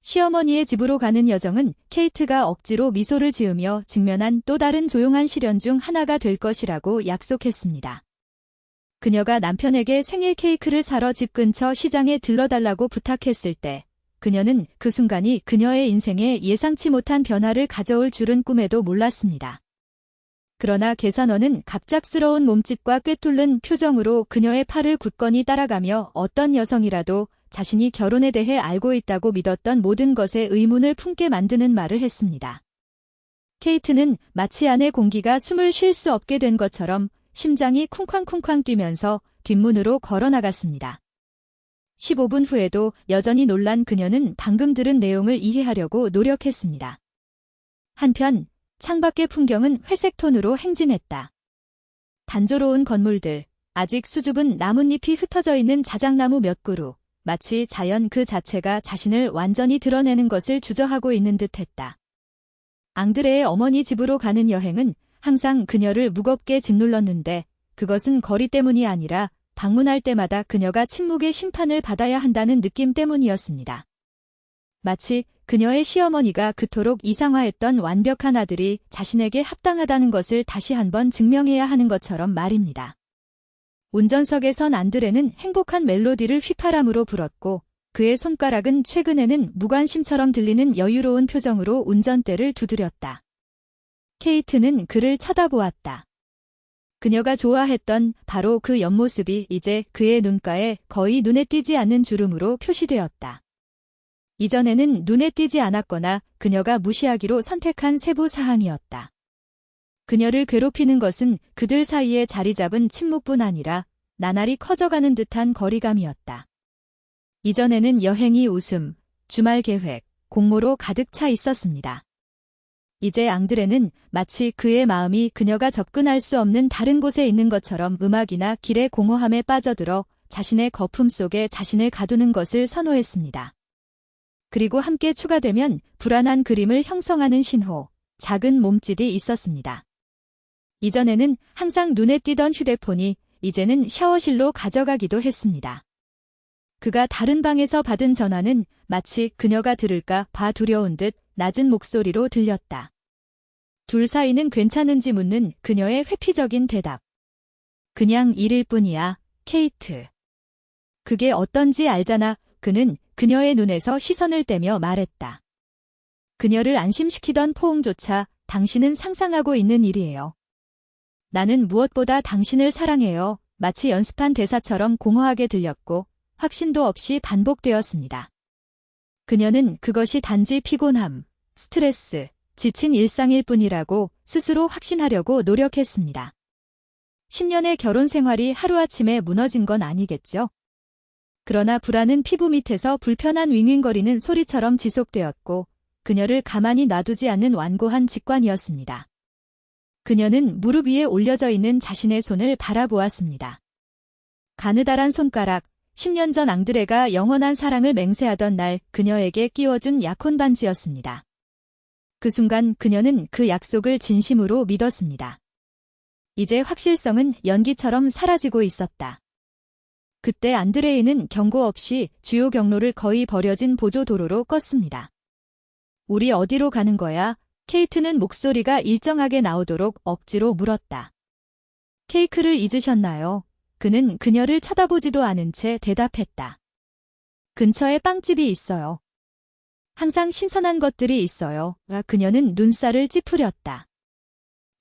시어머니의 집으로 가는 여정은 케이트가 억지로 미소를 지으며 직면한 또 다른 조용한 시련 중 하나가 될 것이라고 약속했습니다. 그녀가 남편에게 생일 케이크를 사러 집 근처 시장에 들러달라고 부탁했을 때 그녀는 그 순간이 그녀의 인생에 예상치 못한 변화를 가져올 줄은 꿈에도 몰랐습니다. 그러나 계산원은 갑작스러운 몸짓과 꿰뚫는 표정으로 그녀의 팔을 굳건히 따라가며 어떤 여성이라도 자신이 결혼에 대해 알고 있다고 믿었던 모든 것에 의문을 품게 만드는 말을 했습니다. 케이트는 마치 안의 공기가 숨을 쉴 수 없게 된 것처럼 심장이 쿵쾅쿵쾅 뛰면서 뒷문으로 걸어나갔습니다. 15분 후에도 여전히 놀란 그녀는 방금 들은 내용을 이해하려고 노력했습니다. 한편 창밖의 풍경은 회색 톤으로 행진했다. 단조로운 건물들, 아직 수줍은 나뭇잎이 흩어져 있는 자작나무 몇 그루, 마치 자연 그 자체가 자신을 완전히 드러내는 것을 주저하고 있는 듯했다. 앙드레의 어머니 집으로 가는 여행은 항상 그녀를 무겁게 짓눌렀는데 그것은 거리 때문이 아니라 방문할 때마다 그녀가 침묵의 심판을 받아야 한다는 느낌 때문이었습니다. 마치 그녀의 시어머니가 그토록 이상화했던 완벽한 아들이 자신에게 합당하다는 것을 다시 한번 증명해야 하는 것처럼 말입니다. 운전석에 선 앙드레는 행복한 멜로디를 휘파람으로 불었고 그의 손가락은 최근에는 무관심처럼 들리는 여유로운 표정으로 운전대를 두드렸다. 케이트는 그를 쳐다보았다. 그녀가 좋아했던 바로 그 옆모습이 이제 그의 눈가에 거의 눈에 띄지 않는 주름으로 표시되었다. 이전에는 눈에 띄지 않았거나 그녀가 무시하기로 선택한 세부 사항이었다. 그녀를 괴롭히는 것은 그들 사이에 자리 잡은 침묵뿐 아니라 나날이 커져가는 듯한 거리감이었다. 이전에는 여행이 웃음, 주말 계획, 공모로 가득 차 있었습니다. 이제 앙드레는 마치 그의 마음이 그녀가 접근할 수 없는 다른 곳에 있는 것처럼 음악이나 길의 공허함에 빠져들어 자신의 거품 속에 자신을 가두는 것을 선호했습니다. 그리고 함께 추가되면 불안한 그림을 형성하는 신호, 작은 몸짓이 있었습니다. 이전에는 항상 눈에 띄던 휴대폰이 이제는 샤워실로 가져가기도 했습니다. 그가 다른 방에서 받은 전화는 마치 그녀가 들을까 봐 두려운 듯 낮은 목소리로 들렸다. 둘 사이는 괜찮은지 묻는 그녀의 회피적인 대답. 그냥 일일 뿐이야, 케이트. 그게 어떤지 알잖아. 그는 그녀의 눈에서 시선을 떼며 말했다. 그녀를 안심시키던 포옹조차 당신은 상상하고 있는 일이에요. 나는 무엇보다 당신을 사랑해요. 마치 연습한 대사처럼 공허하게 들렸고 확신도 없이 반복되었습니다. 그녀는 그것이 단지 피곤함, 스트레스, 지친 일상일 뿐이라고 스스로 확신하려고 노력했습니다. 10년의 결혼 생활이 하루아침에 무너진 건 아니겠죠? 그러나 불안은 피부 밑에서 불편한 윙윙거리는 소리처럼 지속되었고 그녀를 가만히 놔두지 않는 완고한 직관이었습니다. 그녀는 무릎 위에 올려져 있는 자신의 손을 바라보았습니다. 가느다란 손가락, 10년 전 앙드레가 영원한 사랑을 맹세하던 날 그녀에게 끼워준 약혼 반지였습니다. 그 순간 그녀는 그 약속을 진심으로 믿었습니다. 이제 확실성은 연기처럼 사라지고 있었다. 그때 앙드레이는 경고 없이 주요 경로를 거의 버려진 보조 도로로 껐습니다. 우리 어디로 가는 거야? 케이트는 목소리가 일정하게 나오도록 억지로 물었다. 케이크를 잊으셨나요? 그는 그녀를 쳐다보지도 않은 채 대답했다. 근처에 빵집이 있어요. 항상 신선한 것들이 있어요. 그녀는 눈살을 찌푸렸다.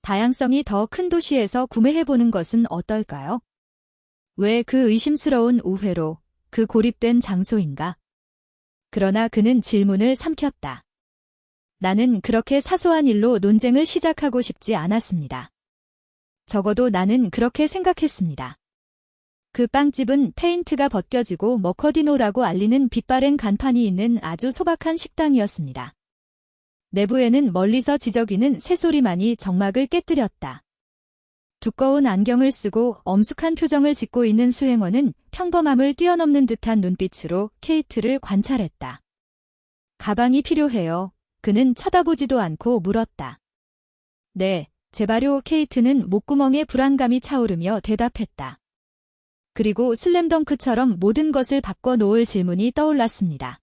다양성이 더 큰 도시에서 구매해보는 것은 어떨까요? 왜 그 의심스러운 우회로, 그 고립된 장소인가? 그러나 그는 질문을 삼켰다. 나는 그렇게 사소한 일로 논쟁을 시작하고 싶지 않았습니다. 적어도 나는 그렇게 생각했습니다. 그 빵집은 페인트가 벗겨지고 머커디노라고 알리는 빛바랜 간판이 있는 아주 소박한 식당이었습니다. 내부에는 멀리서 지저귀는 새소리만이 정막을 깨뜨렸다. 두꺼운 안경을 쓰고 엄숙한 표정을 짓고 있는 수행원은 평범함을 뛰어넘는 듯한 눈빛으로 케이트를 관찰했다. 가방이 필요해요. 그는 쳐다보지도 않고 물었다. 네, 제발요. 케이트는 목구멍에 불안감이 차오르며 대답했다. 그리고 슬램덩크처럼 모든 것을 바꿔놓을 질문이 떠올랐습니다.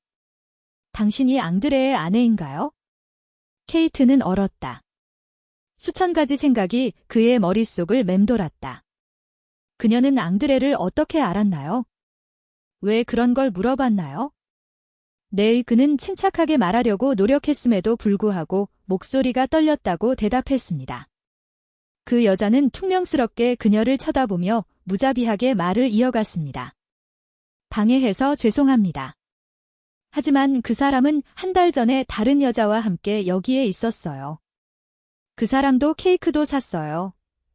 당신이 앙드레의 아내인가요? 케이트는 얼었다. 수천 가지 생각이 그의 머릿속을 맴돌았다. 그녀는 앙드레를 어떻게 알았나요? 왜 그런 걸 물어봤나요? 네, 그는 침착하게 말하려고 노력했음에도 불구하고 목소리가 떨렸다고 대답했습니다. 그 여자는 퉁명스럽게 그녀를 쳐다보며 무자비하게 말을 이어갔습니다. 방해해서 죄송합니다. 하지만 그 사람은 한 달 전에 다른 여자와 함께 여기에 있었어요. 그 사람도 케이크도 샀어요.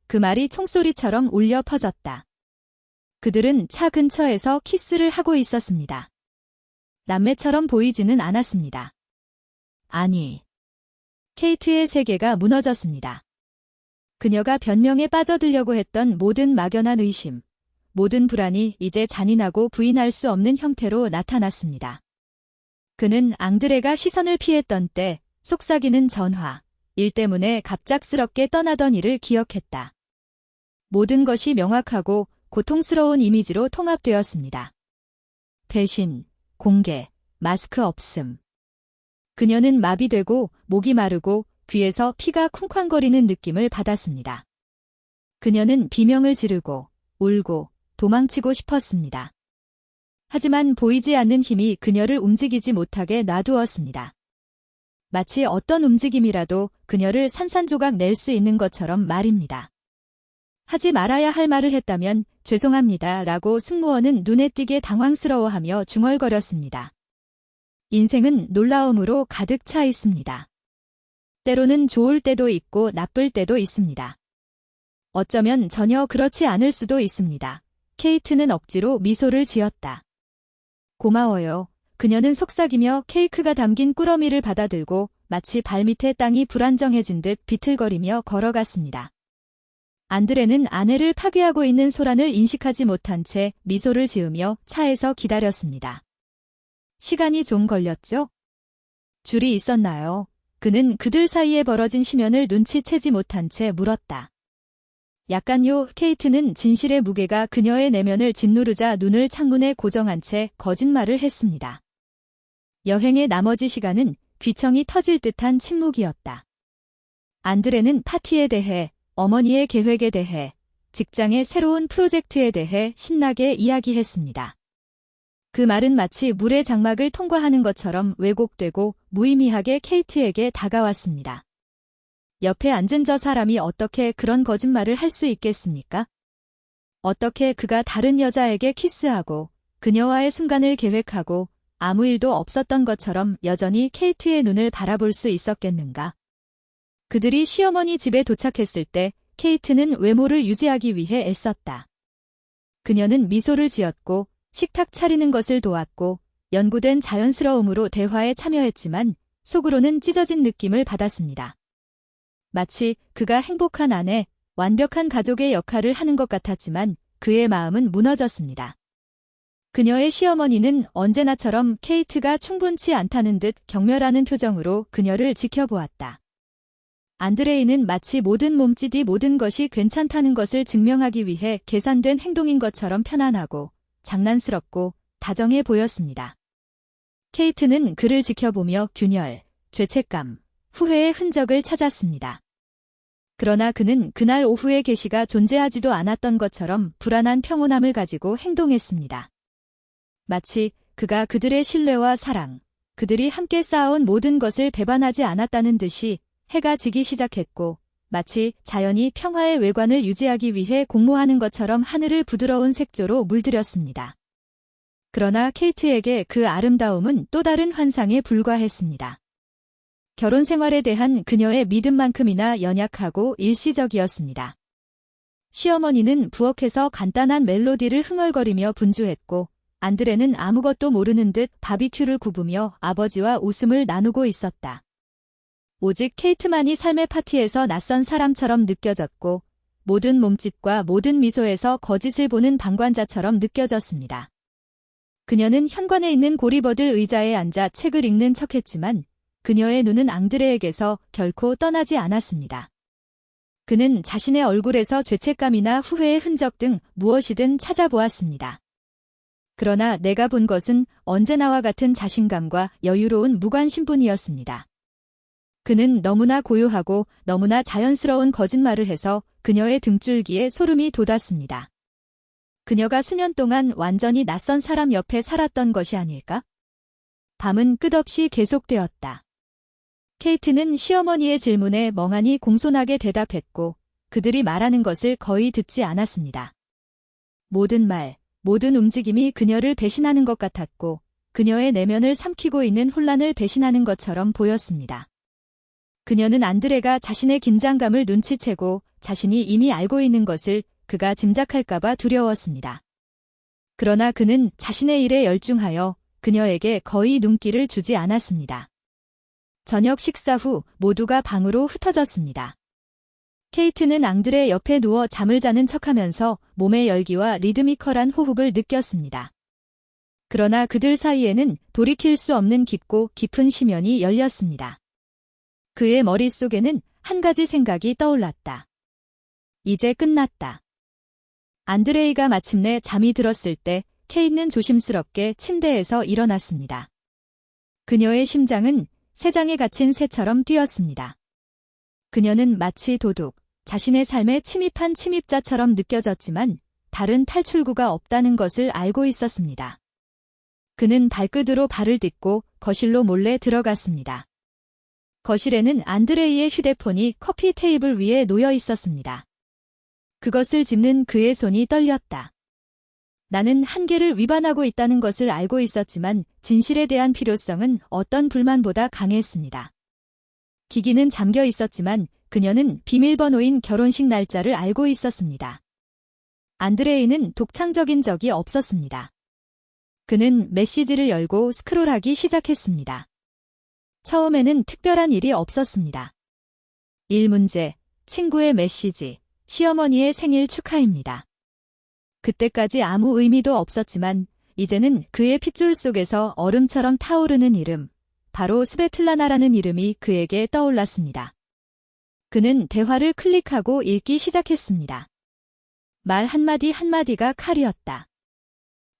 그 말이 총소리처럼 울려 퍼졌다. 그들은 차 근처에서 키스를 하고 있었습니다. 남매처럼 보이지는 않았습니다. 아니. 케이트의 세계가 무너졌습니다. 그녀가 변명에 빠져들려고 했던 모든 막연한 의심, 모든 불안이 이제 잔인하고 부인할 수 없는 형태로 나타났습니다. 그는 앙드레가 시선을 피했던 때 속삭이는 전화, 일 때문에 갑작스럽게 떠나던 일을 기억했다. 모든 것이 명확하고 고통스러운 이미지로 통합되었습니다. 배신, 공개, 마스크 없음. 그녀는 마비되고 목이 마르고 귀에서 피가 쿵쾅거리는 느낌을 받았습니다. 그녀는 비명을 지르고 울고 도망치고 싶었습니다. 하지만 보이지 않는 힘이 그녀를 움직이지 못하게 놔두었습니다. 마치 어떤 움직임이라도 그녀를 산산조각 낼 수 있는 것처럼 말입니다. 하지 말아야 할 말을 했다면 죄송합니다 라고 승무원은 눈에 띄게 당황스러워하며 중얼거렸습니다. 인생은 놀라움으로 가득 차 있습니다. 때로는 좋을 때도 있고 나쁠 때도 있습니다. 어쩌면 전혀 그렇지 않을 수도 있습니다. 케이트는 억지로 미소를 지었다. 고마워요. 그녀는 속삭이며 케이크가 담긴 꾸러미를 받아들고 마치 발밑에 땅이 불안정해진 듯 비틀거리며 걸어갔습니다. 안드레는 아내를 파괴하고 있는 소란을 인식하지 못한 채 미소를 지으며 차에서 기다렸습니다. 시간이 좀 걸렸죠? 줄이 있었나요? 그는 그들 사이에 벌어진 심연을 눈치채지 못한 채 물었다. 약간요. 케이트는 진실의 무게가 그녀의 내면을 짓누르자 눈을 창문에 고정한 채 거짓말을 했습니다. 여행의 나머지 시간은 귀청이 터질 듯한 침묵이었다. 안드레는 파티에 대해, 어머니의 계획에 대해, 직장의 새로운 프로젝트에 대해 신나게 이야기했습니다. 그 말은 마치 물의 장막을 통과하는 것처럼 왜곡되고 무의미하게 케이트에게 다가왔습니다. 옆에 앉은 저 사람이 어떻게 그런 거짓말을 할 수 있겠습니까? 어떻게 그가 다른 여자에게 키스하고 그녀와의 순간을 계획하고 아무 일도 없었던 것처럼 여전히 케이트의 눈을 바라볼 수 있었겠는가? 그들이 시어머니 집에 도착했을 때 케이트는 외모를 유지하기 위해 애썼다. 그녀는 미소를 지었고 식탁 차리는 것을 도왔고 연구된 자연스러움으로 대화에 참여했지만 속으로는 찢어진 느낌을 받았습니다. 마치 그가 행복한 아내, 완벽한 가족의 역할을 하는 것 같았지만 그의 마음은 무너졌습니다. 그녀의 시어머니는 언제나처럼 케이트가 충분치 않다는 듯 경멸하는 표정으로 그녀를 지켜보았다. 안드레이는 마치 모든 몸짓이 모든 것이 괜찮다는 것을 증명하기 위해 계산된 행동인 것처럼 편안하고 장난스럽고 다정해 보였습니다. 케이트는 그를 지켜보며 균열, 죄책감, 후회의 흔적을 찾았습니다. 그러나 그는 그날 오후의 계시가 존재하지도 않았던 것처럼 불안한 평온함을 가지고 행동했습니다. 마치 그가 그들의 신뢰와 사랑, 그들이 함께 쌓아온 모든 것을 배반하지 않았다는 듯이 해가 지기 시작했고 마치 자연이 평화의 외관을 유지하기 위해 공모하는 것처럼 하늘을 부드러운 색조로 물들였습니다. 그러나 케이트에게 그 아름다움은 또 다른 환상에 불과했습니다. 결혼 생활에 대한 그녀의 믿음만큼이나 연약하고 일시적이었습니다. 시어머니는 부엌에서 간단한 멜로디를 흥얼거리며 분주했고 안드레는 아무것도 모르는 듯 바비큐를 굽으며 아버지와 웃음을 나누고 있었다. 오직 케이트만이 삶의 파티에서 낯선 사람처럼 느껴졌고 모든 몸짓과 모든 미소에서 거짓을 보는 방관자처럼 느껴졌습니다. 그녀는 현관에 있는 고리버들 의자에 앉아 책을 읽는 척했지만 그녀의 눈은 앙드레에게서 결코 떠나지 않았습니다. 그는 자신의 얼굴에서 죄책감이나 후회의 흔적 등 무엇이든 찾아보았습니다. 그러나 내가 본 것은 언제나와 같은 자신감과 여유로운 무관심뿐이었습니다. 그는 너무나 고요하고 너무나 자연스러운 거짓말을 해서 그녀의 등줄기에 소름이 돋았습니다. 그녀가 수년 동안 완전히 낯선 사람 옆에 살았던 것이 아닐까? 밤은 끝없이 계속되었다. 케이트는 시어머니의 질문에 멍하니 공손하게 대답했고 그들이 말하는 것을 거의 듣지 않았습니다. 모든 말, 모든 움직임이 그녀를 배신하는 것 같았고 그녀의 내면을 삼키고 있는 혼란을 배신하는 것처럼 보였습니다. 그녀는 안드레가 자신의 긴장감을 눈치채고 자신이 이미 알고 있는 것을 그가 짐작할까봐 두려웠습니다. 그러나 그는 자신의 일에 열중하여 그녀에게 거의 눈길을 주지 않았습니다. 저녁 식사 후 모두가 방으로 흩어졌습니다. 케이트는 앙드레 옆에 누워 잠을 자는 척하면서 몸의 열기와 리드미컬한 호흡을 느꼈습니다. 그러나 그들 사이에는 돌이킬 수 없는 깊고 깊은 심연이 열렸습니다. 그의 머릿속에는 한 가지 생각이 떠올랐다. 이제 끝났다. 안드레이가 마침내 잠이 들었을 때 케이트는 조심스럽게 침대에서 일어났습니다. 그녀의 심장은 새장에 갇힌 새처럼 뛰었습니다. 그녀는 마치 도둑, 자신의 삶에 침입한 침입자처럼 느껴졌지만 다른 탈출구가 없다는 것을 알고 있었습니다. 그는 발끝으로 발을 딛고 거실로 몰래 들어갔습니다. 거실에는 안드레이의 휴대폰이 커피 테이블 위에 놓여 있었습니다. 그것을 짚는 그의 손이 떨렸다. 나는 한계를 위반하고 있다는 것을 알고 있었지만 진실에 대한 필요성은 어떤 불만보다 강했습니다. 기기는 잠겨 있었지만 그녀는 비밀번호인 결혼식 날짜를 알고 있었습니다. 안드레이는 독창적인 적이 없었습니다. 그는 메시지를 열고 스크롤하기 시작했습니다. 처음에는 특별한 일이 없었습니다. 일 문제, 친구의 메시지, 시어머니의 생일 축하입니다. 그때까지 아무 의미도 없었지만 이제는 그의 핏줄 속에서 얼음처럼 타오르는 이름, 바로 스베틀라나라는 이름이 그에게 떠올랐습니다. 그는 대화를 클릭하고 읽기 시작했습니다. 말 한마디 한마디가 칼이었다.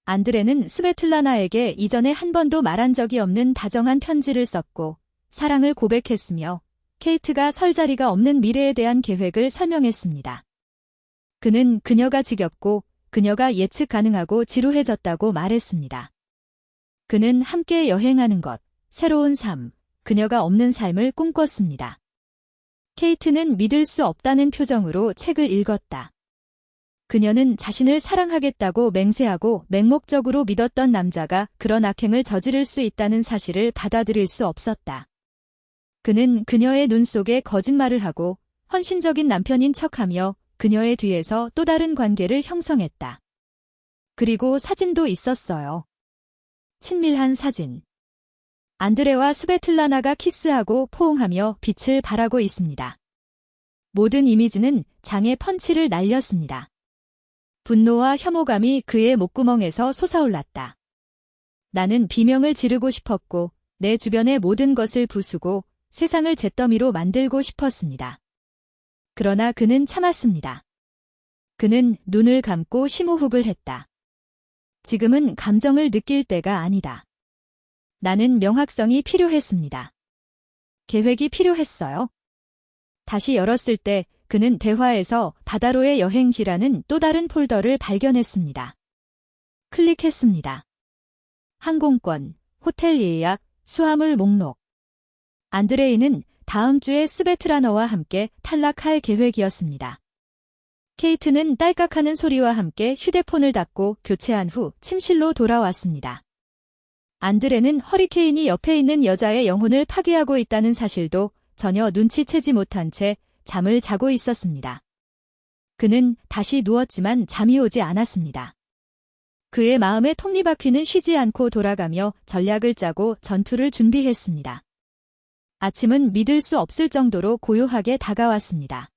안드레는 스베틀라나에게 이전에 한 번도 말한 적이 없는 다정한 편지를 썼고 사랑을 고백했으며 케이트가 설 자리가 없는 미래에 대한 계획을 설명했습니다. 그는 그녀가 지겹고 그녀가 예측 가능하고 지루해졌다고 말했습니다. 그는 함께 여행하는 것, 새로운 삶, 그녀가 없는 삶을 꿈꿨습니다. 케이트는 믿을 수 없다는 표정으로 책을 읽었다. 그녀는 자신을 사랑하겠다고 맹세하고 맹목적으로 믿었던 남자가 그런 악행을 저지를 수 있다는 사실을 받아들일 수 없었다. 그는 그녀의 눈 속에 거짓말을 하고 헌신적인 남편인 척하며 그녀의 뒤에서 또 다른 관계를 형성했다. 그리고 사진도 있었어요. 친밀한 사진. 안드레와 스베틀라나가 키스하고 포옹하며 빛을 발하고 있습니다. 모든 이미지는 장의 펀치를 날렸습니다. 분노와 혐오감이 그의 목구멍에서 솟아올랐다. 나는 비명을 지르고 싶었고 내 주변의 모든 것을 부수고 세상을 잿더미로 만들고 싶었습니다. 그러나 그는 참았습니다. 그는 눈을 감고 심호흡을 했다. 지금은 감정을 느낄 때가 아니다. 나는 명확성이 필요했습니다. 계획이 필요했어요. 다시 열었을 때 그는 대화에서 바다로의 여행지라는 또 다른 폴더를 발견했습니다. 클릭했습니다. 항공권, 호텔 예약, 수화물 목록. 안드레이는 다음 주에 스베트라너와 함께 탈락할 계획이었습니다. 케이트는 딸깍하는 소리와 함께 휴대폰을 닫고 교체한 후 침실로 돌아왔습니다. 안드레는 허리케인이 옆에 있는 여자의 영혼을 파괴하고 있다는 사실도 전혀 눈치채지 못한 채 잠을 자고 있었습니다. 그는 다시 누웠지만 잠이 오지 않았습니다. 그의 마음의 톱니바퀴는 쉬지 않고 돌아가며 전략을 짜고 전투를 준비했습니다. 아침은 믿을 수 없을 정도로 고요하게 다가왔습니다.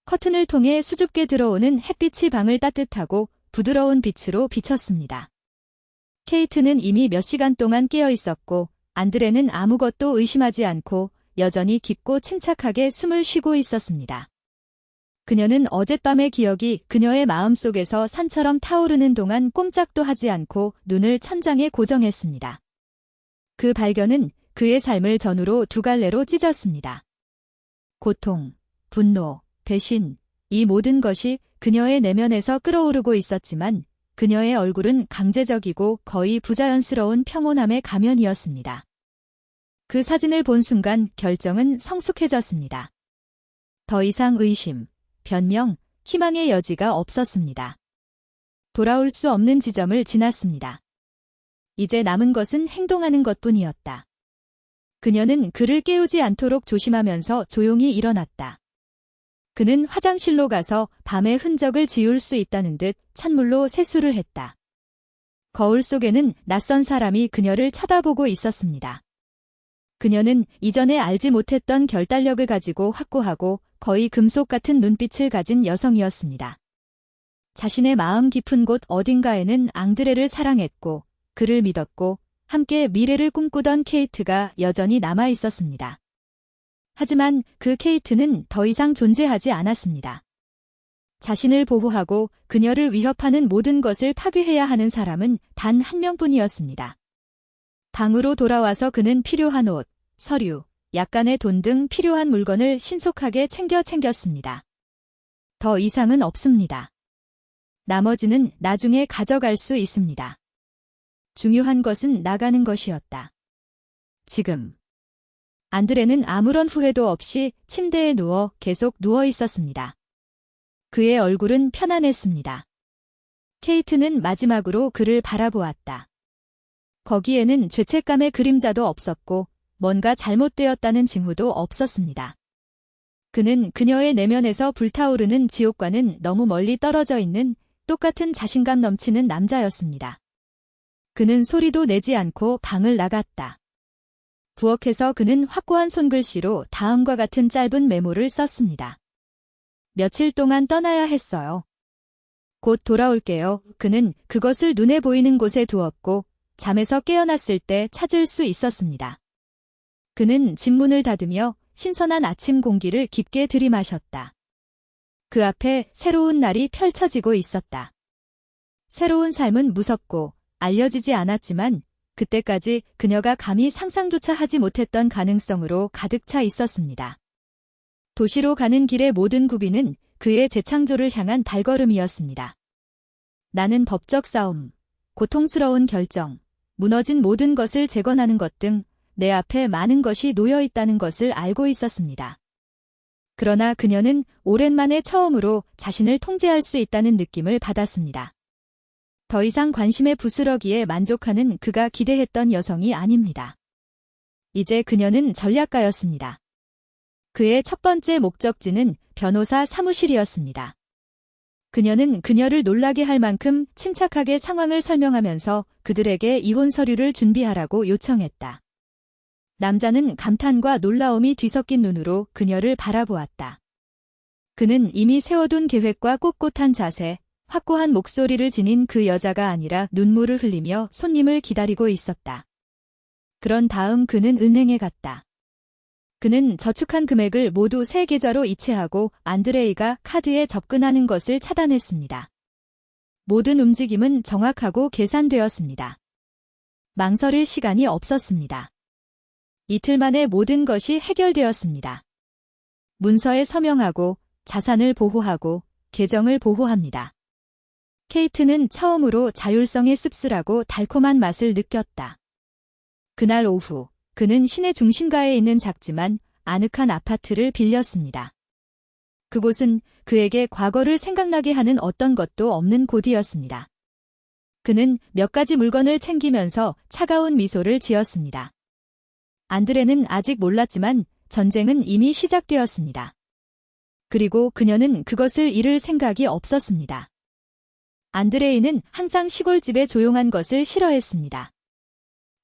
커튼을 통해 수줍게 들어오는 햇빛이 방을 따뜻하고 부드러운 빛으로 비쳤습니다. 케이트는 이미 몇 시간 동안 깨어 있었고 안드레는 아무것도 의심하지 않고 여전히 깊고 침착하게 숨을 쉬고 있었습니다. 그녀는 어젯밤의 기억이 그녀의 마음속에서 산처럼 타오르는 동안 꼼짝도 하지 않고 눈을 천장에 고정했습니다. 그 발견은 그의 삶을 전으로 두 갈래로 찢었습니다. 고통, 분노, 배신, 이 모든 것이 그녀의 내면에서 끓어오르고 있었지만 그녀의 얼굴은 강제적이고 거의 부자연스러운 평온함의 가면이었습니다. 그 사진을 본 순간 결정은 성숙해졌습니다. 더 이상 의심, 변명, 희망의 여지가 없었습니다. 돌아올 수 없는 지점을 지났습니다. 이제 남은 것은 행동하는 것뿐이었다. 그녀는 그를 깨우지 않도록 조심하면서 조용히 일어났다. 그는 화장실로 가서 밤의 흔적을 지울 수 있다는 듯 찬물로 세수를 했다. 거울 속에는 낯선 사람이 그녀를 쳐다보고 있었습니다. 그녀는 이전에 알지 못했던 결단력을 가지고 확고하고 거의 금속 같은 눈빛을 가진 여성이었습니다. 자신의 마음 깊은 곳 어딘가에는 앙드레를 사랑했고 그를 믿었고 함께 미래를 꿈꾸던 케이트가 여전히 남아 있었습니다. 하지만 그 케이트는 더 이상 존재하지 않았습니다. 자신을 보호하고 그녀를 위협하는 모든 것을 파괴해야 하는 사람은 단 한 명뿐이었습니다. 방으로 돌아와서 그는 필요한 옷, 서류, 약간의 돈 등 필요한 물건을 신속하게 챙겼습니다. 더 이상은 없습니다. 나머지는 나중에 가져갈 수 있습니다. 중요한 것은 나가는 것이었다. 지금. 안드레는 아무런 후회도 없이 침대에 누워 계속 누워 있었습니다. 그의 얼굴은 편안했습니다. 케이트는 마지막으로 그를 바라보았다. 거기에는 죄책감의 그림자도 없었고 뭔가 잘못되었다는 징후도 없었습니다. 그는 그녀의 내면에서 불타오르는 지옥과는 너무 멀리 떨어져 있는 똑같은 자신감 넘치는 남자였습니다. 그는 소리도 내지 않고 방을 나갔다. 부엌에서 그는 확고한 손글씨로 다음과 같은 짧은 메모를 썼습니다. 며칠 동안 떠나야 했어요. 곧 돌아올게요. 그는 그것을 눈에 보이는 곳에 두었고 잠에서 깨어났을 때 찾을 수 있었습니다. 그는 집문을 닫으며 신선한 아침 공기를 깊게 들이마셨다. 그 앞에 새로운 날이 펼쳐지고 있었다. 새로운 삶은 무섭고 알려지지 않았지만 그때까지 그녀가 감히 상상조차 하지 못했던 가능성으로 가득 차 있었습니다. 도시로 가는 길의 모든 구비는 그의 재창조를 향한 발걸음이었습니다. 나는 법적 싸움, 고통스러운 결정, 무너진 모든 것을 재건하는 것 등 내 앞에 많은 것이 놓여 있다는 것을 알고 있었습니다. 그러나 그녀는 오랜만에 처음으로 자신을 통제할 수 있다는 느낌을 받았습니다. 더 이상 관심의 부스러기에 만족하는 그가 기대했던 여성이 아닙니다. 이제 그녀는 전략가였습니다. 그의 첫 번째 목적지는 변호사 사무실이었습니다. 그녀는 그녀를 놀라게 할 만큼 침착하게 상황을 설명하면서 그들에게 이혼 서류를 준비하라고 요청했다. 남자는 감탄과 놀라움이 뒤섞인 눈으로 그녀를 바라보았다. 그는 이미 세워둔 계획과 꼿꼿한 자세, 확고한 목소리를 지닌 그 여자가 아니라 눈물을 흘리며 손님을 기다리고 있었다. 그런 다음 그는 은행에 갔다. 그는 저축한 금액을 모두 새 계좌로 이체하고 안드레이가 카드에 접근하는 것을 차단했습니다. 모든 움직임은 정확하고 계산되었습니다. 망설일 시간이 없었습니다. 이틀 만에 모든 것이 해결되었습니다. 문서에 서명하고 자산을 보호하고 계정을 보호합니다. 케이트는 처음으로 자율성의 씁쓸하고 달콤한 맛을 느꼈다. 그날 오후 그는 시내 중심가에 있는 작지만 아늑한 아파트를 빌렸습니다. 그곳은 그에게 과거를 생각나게 하는 어떤 것도 없는 곳이었습니다. 그는 몇 가지 물건을 챙기면서 차가운 미소를 지었습니다. 안드레는 아직 몰랐지만 전쟁은 이미 시작되었습니다. 그리고 그녀는 그것을 잃을 생각이 없었습니다. 안드레이는 항상 시골집의 조용한 것을 싫어했습니다.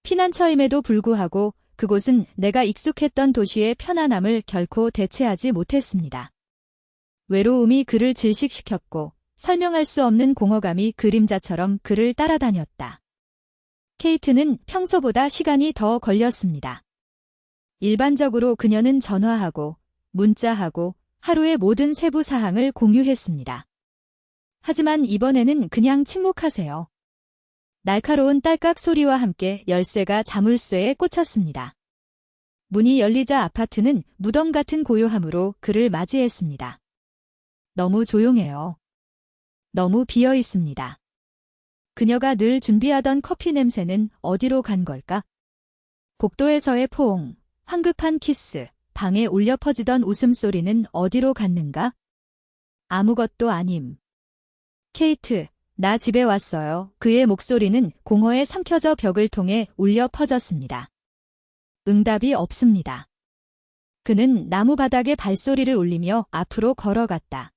피난처임에도 불구하고 그곳은 내가 익숙했던 도시의 편안함을 결코 대체하지 못했습니다. 외로움이 그를 질식시켰고 설명할 수 없는 공허감이 그림자처럼 그를 따라다녔다. 케이트는 평소보다 시간이 더 걸렸습니다. 일반적으로 그녀는 전화하고 문자하고 하루의 모든 세부 사항을 공유했습니다. 하지만 이번에는 그냥 침묵하세요. 날카로운 딸깍 소리와 함께 열쇠가 자물쇠에 꽂혔습니다. 문이 열리자 아파트는 무덤 같은 고요함으로 그를 맞이했습니다. 너무 조용해요. 너무 비어 있습니다. 그녀가 늘 준비하던 커피 냄새는 어디로 간 걸까? 복도에서의 포옹, 황급한 키스, 방에 울려 퍼지던 웃음소리는 어디로 갔는가? 아무것도 아님. 케이트, 나 집에 왔어요. 그의 목소리는 공허에 삼켜져 벽을 통해 울려 퍼졌습니다. 응답이 없습니다. 그는 나무 바닥에 발소리를 울리며 앞으로 걸어갔다.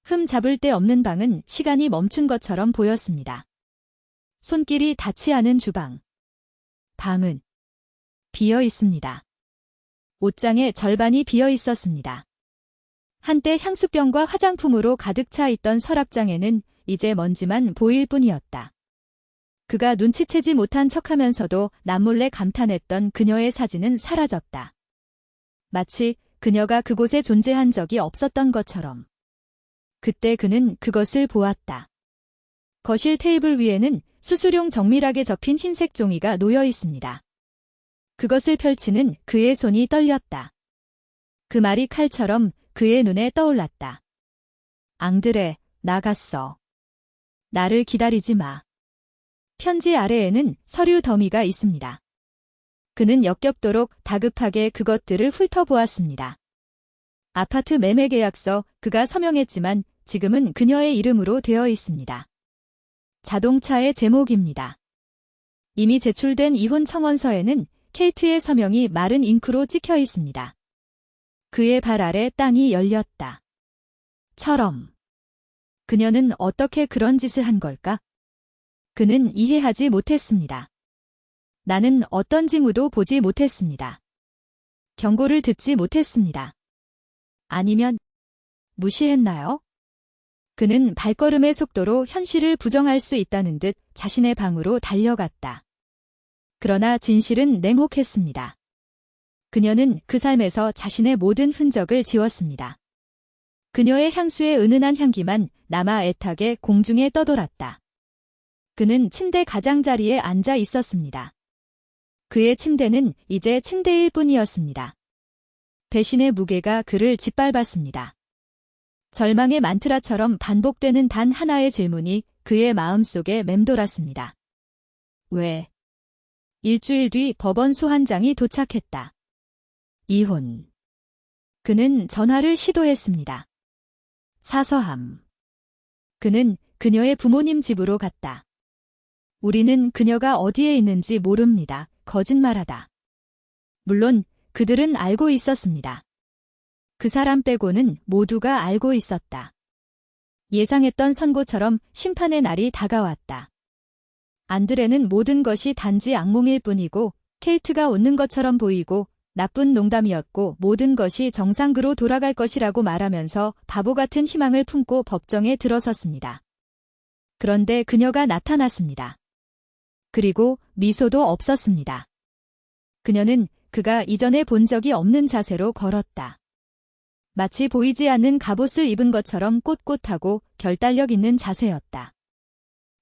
흠 잡을 데 없는 방은 시간이 멈춘 것처럼 보였습니다. 손길이 닿지 않은 주방. 방은 비어 있습니다. 옷장의 절반이 비어 있었습니다. 한때 향수병과 화장품으로 가득 차 있던 서랍장에는 이제 먼지만 보일 뿐이었다. 그가 눈치채지 못한 척하면서도 남몰래 감탄했던 그녀의 사진은 사라졌다. 마치 그녀가 그곳에 존재한 적이 없었던 것처럼. 그때 그는 그것을 보았다. 거실 테이블 위에는 수수용 정밀하게 접힌 흰색 종이가 놓여 있습니다. 그것을 펼치는 그의 손이 떨렸다. 그 말이 칼처럼 그의 눈에 떠올랐다. 앙드레, 나갔어. 나를 기다리지 마. 편지 아래에는 서류 더미가 있습니다. 그는 역겹도록 다급하게 그것들을 훑어보았습니다. 아파트 매매 계약서, 그가 서명했지만 지금은 그녀의 이름으로 되어 있습니다. 자동차의 제목입니다. 이미 제출된 이혼 청원서에는 케이트의 서명이 마른 잉크로 찍혀 있습니다. 그의 발 아래 땅이 열렸다. 처럼. 그녀는 어떻게 그런 짓을 한 걸까? 그는 이해하지 못했습니다. 나는 어떤 징후도 보지 못했습니다. 경고를 듣지 못했습니다. 아니면 무시했나요? 그는 발걸음의 속도로 현실을 부정할 수 있다는 듯 자신의 방으로 달려갔다. 그러나 진실은 냉혹했습니다. 그녀는 그 삶에서 자신의 모든 흔적을 지웠습니다. 그녀의 향수의 은은한 향기만 남아 애타게 공중에 떠돌았다. 그는 침대 가장자리에 앉아 있었습니다. 그의 침대는 이제 침대일 뿐이었습니다. 배신의 무게가 그를 짓밟았습니다. 절망의 만트라처럼 반복되는 단 하나의 질문이 그의 마음속에 맴돌았습니다. 왜? 일주일 뒤 법원 소환장이 도착했다. 이혼. 그는 전화를 시도했습니다. 사서함. 그는 그녀의 부모님 집으로 갔다. 우리는 그녀가 어디에 있는지 모릅니다. 거짓말하다. 물론 그들은 알고 있었습니다. 그 사람 빼고는 모두가 알고 있었다. 예상했던 선고처럼 심판의 날이 다가왔다. 안드레는 모든 것이 단지 악몽일 뿐이고 케이트가 웃는 것처럼 보이고 나쁜 농담이었고 모든 것이 정상으로 돌아갈 것이라고 말하면서 바보 같은 희망을 품고 법정에 들어섰습니다. 그런데 그녀가 나타났습니다. 그리고 미소도 없었습니다. 그녀는 그가 이전에 본 적이 없는 자세로 걸었다. 마치 보이지 않는 갑옷을 입은 것처럼 꼿꼿하고 결단력 있는 자세였다.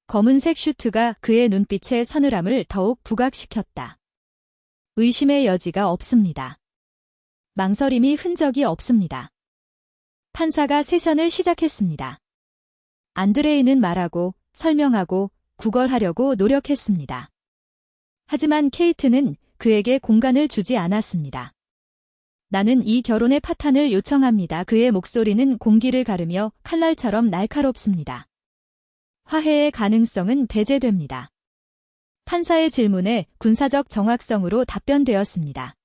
검은색 슈트가 그의 눈빛의 서늘함을 더욱 부각시켰다. 의심의 여지가 없습니다. 망설임이 흔적이 없습니다. 판사가 세션을 시작했습니다. 안드레이는 말하고 설명하고 구걸하려고 노력했습니다. 하지만 케이트는 그에게 공간을 주지 않았습니다. 나는 이 결혼의 파탄을 요청합니다. 그의 목소리는 공기를 가르며 칼날처럼 날카롭습니다. 화해의 가능성은 배제됩니다. 판사의 질문에 군사적 정확성으로 답변되었습니다.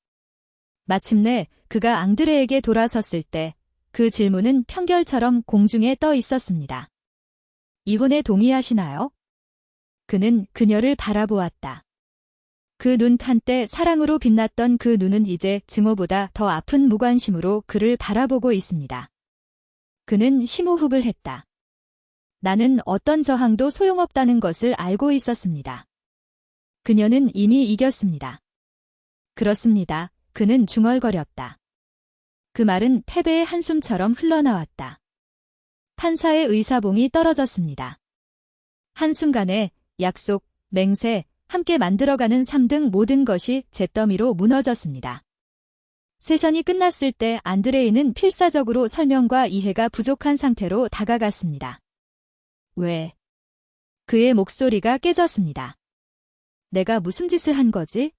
마침내 그가 앙드레에게 돌아섰을 때 그 질문은 편결처럼 공중에 떠 있었습니다. 이혼에 동의하시나요? 그는 그녀를 바라보았다. 그 눈 한때 사랑으로 빛났던 그 눈은 이제 증오보다 더 아픈 무관심으로 그를 바라보고 있습니다. 그는 심호흡을 했다. 나는 어떤 저항도 소용없다는 것을 알고 있었습니다. 그녀는 이미 이겼습니다. 그렇습니다. 그는 중얼거렸다. 그 말은 패배의 한숨처럼 흘러나왔다. 판사의 의사봉이 떨어졌습니다. 한순간에 약속, 맹세, 함께 만들어가는 삶 등 모든 것이 잿더미로 무너졌습니다. 세션이 끝났을 때 안드레이는 필사적으로 설명과 이해가 부족한 상태로 다가갔습니다. 왜? 그의 목소리가 깨졌습니다. 내가 무슨 짓을 한 거지?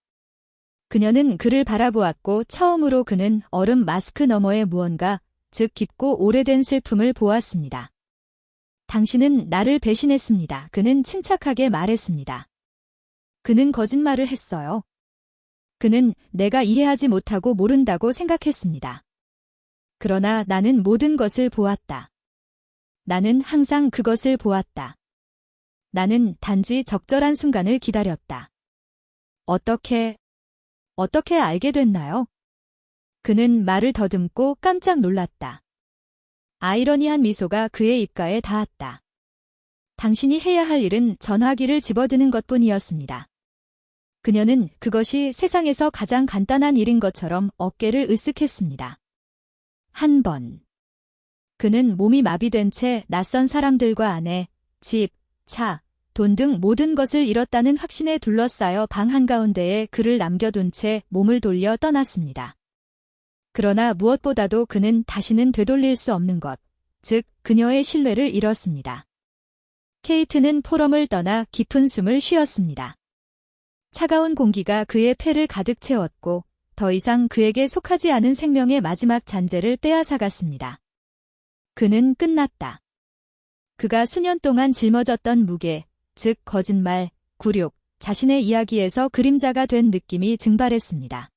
그녀는 그를 바라보았고 처음으로 그는 얼음 마스크 너머의 무언가, 즉 깊고 오래된 슬픔을 보았습니다. 당신은 나를 배신했습니다. 그는 침착하게 말했습니다. 그는 거짓말을 했어요. 그는 내가 이해하지 못하고 모른다고 생각했습니다. 그러나 나는 모든 것을 보았다. 나는 항상 그것을 보았다. 나는 단지 적절한 순간을 기다렸다. 어떻게 알게 됐나요? 그는 말을 더듬고 깜짝 놀랐다. 아이러니한 미소가 그의 입가에 닿았다. 당신이 해야 할 일은 전화기를 집어드는 것뿐이었습니다. 그녀는 그것이 세상에서 가장 간단한 일인 것처럼 어깨를 으쓱했습니다. 한 번. 그는 몸이 마비된 채 낯선 사람들과 아내, 집, 차, 돈 등 모든 것을 잃었다는 확신에 둘러싸여 방 한가운데에 그를 남겨둔 채 몸을 돌려 떠났습니다. 그러나 무엇보다도 그는 다시는 되돌릴 수 없는 것, 즉 그녀의 신뢰를 잃었습니다. 케이트는 포럼을 떠나 깊은 숨을 쉬었습니다. 차가운 공기가 그의 폐를 가득 채웠고 더 이상 그에게 속하지 않은 생명의 마지막 잔재를 빼앗아갔습니다. 그는 끝났다. 그가 수년 동안 짊어졌던 무게, 즉 거짓말, 굴욕, 자신의 이야기에서 그림자가 된 느낌이 증발했습니다.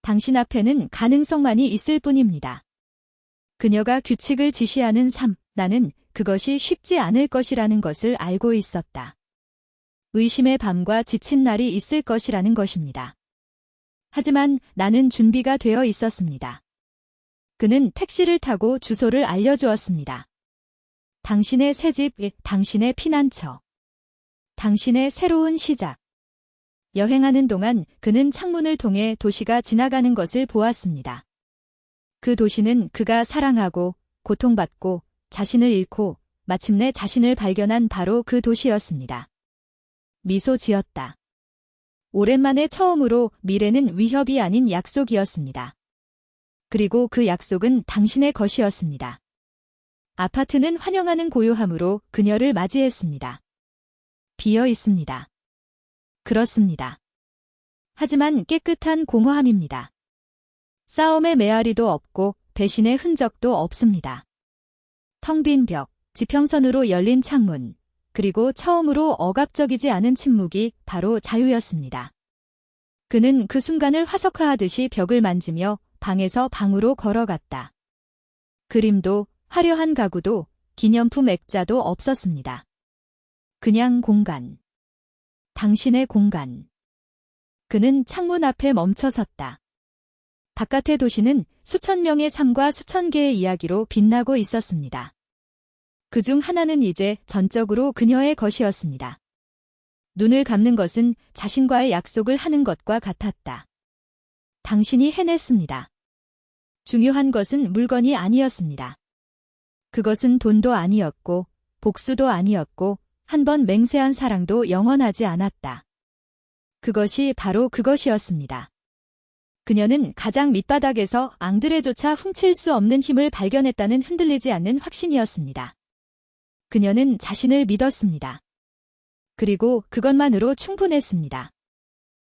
당신 앞에는 가능성만이 있을 뿐입니다. 그녀가 규칙을 지시하는 삶, 나는 그것이 쉽지 않을 것이라는 것을 알고 있었다. 의심의 밤과 지친 날이 있을 것이라는 것입니다. 하지만 나는 준비가 되어 있었습니다. 그는 택시를 타고 주소를 알려주었습니다. 당신의 새집, 당신의 피난처. 당신의 새로운 시작. 여행하는 동안 그는 창문을 통해 도시가 지나가는 것을 보았습니다. 그 도시는 그가 사랑하고 고통받고 자신을 잃고 마침내 자신을 발견한 바로 그 도시였습니다. 미소 지었다. 오랜만에 처음으로 미래는 위협이 아닌 약속이었습니다. 그리고 그 약속은 당신의 것이었습니다. 아파트는 환영하는 고요함으로 그녀를 맞이했습니다. 비어 있습니다. 그렇습니다. 하지만 깨끗한 공허함입니다. 싸움의 메아리도 없고 배신의 흔적도 없습니다. 텅 빈 벽, 지평선으로 열린 창문, 그리고 처음으로 억압적이지 않은 침묵이 바로 자유였습니다. 그는 그 순간을 화석화하듯이 벽을 만지며 방에서 방으로 걸어갔다. 그림도 화려한 가구도 기념품 액자도 없었습니다. 그냥 공간. 당신의 공간. 그는 창문 앞에 멈춰 섰다. 바깥의 도시는 수천 명의 삶과 수천 개의 이야기로 빛나고 있었습니다. 그중 하나는 이제 전적으로 그녀의 것이었습니다. 눈을 감는 것은 자신과의 약속을 하는 것과 같았다. 당신이 해냈습니다. 중요한 것은 물건이 아니었습니다. 그것은 돈도 아니었고 복수도 아니었고 한 번 맹세한 사랑도 영원하지 않았다. 그것이 바로 그것이었습니다. 그녀는 가장 밑바닥에서 앙드레조차 훔칠 수 없는 힘을 발견했다는 흔들리지 않는 확신이었습니다. 그녀는 자신을 믿었습니다. 그리고 그것만으로 충분했습니다.